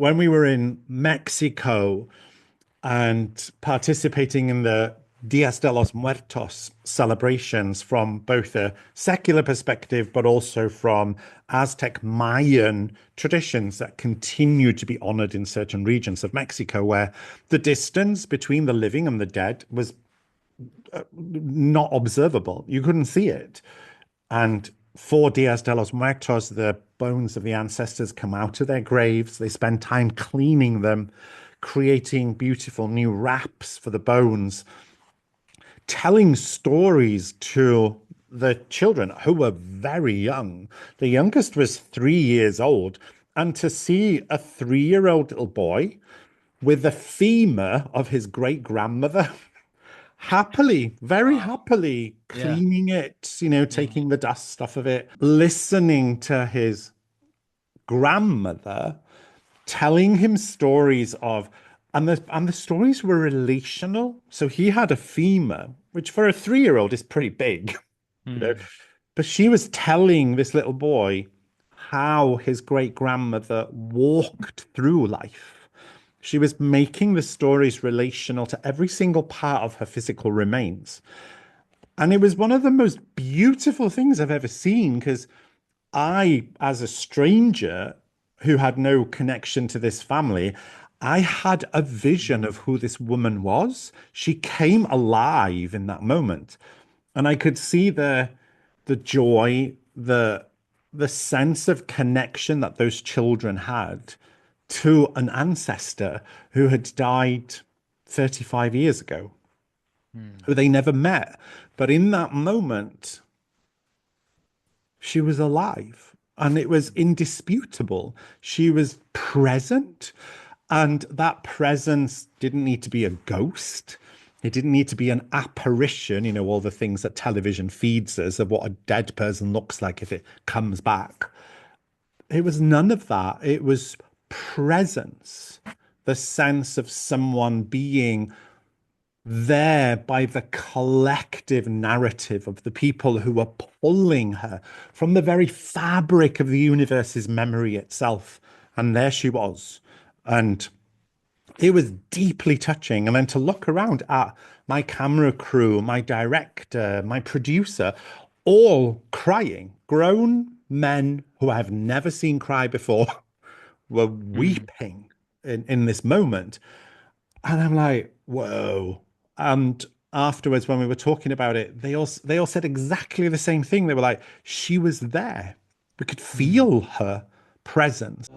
when we were in Mexico and participating in the Dias de los Muertos celebrations from both a secular perspective, but also from Aztec Mayan traditions that continue to be honored in certain regions of Mexico, where the distance between the living and the dead was not observable. You couldn't see it. And for Dias de los Muertos, the bones of the ancestors come out of their graves. They spend time cleaning them, creating beautiful new wraps for the bones, telling stories to the children who were very young. The youngest was 3 years old. And to see a 3-year-old little boy with the femur of his great grandmother happily, very Wow. happily Yeah. cleaning it, Mm. taking the dust off of it, listening to his grandmother telling him stories of, and the stories were relational. So he had a femur, which for a 3-year-old is pretty big, you know. Mm. But she was telling this little boy how his great grandmother walked through life. She was making the stories relational to every single part of her physical remains. And it was one of the most beautiful things I've ever seen because I, as a stranger who had no connection to this family, I had a vision of who this woman was. She came alive in that moment. And I could see the joy, the sense of connection that those children had to an ancestor who had died 35 years ago, Mm. who they never met. But in that moment, she was alive and it was indisputable. She was present, and that presence didn't need to be a ghost. It didn't need to be an apparition, all the things that television feeds us of what a dead person looks like if it comes back. It was none of that. It was presence, the sense of someone being there by the collective narrative of the people who were pulling her from the very fabric of the universe's memory itself. And there she was. And it was deeply touching. And then to look around at my camera crew, my director, my producer, all crying, grown men who I have never seen cry before were Mm. weeping in this moment. And I'm like, whoa. And afterwards, when we were talking about it, they all said exactly the same thing. They were like, she was there. We could Mm. feel her presence.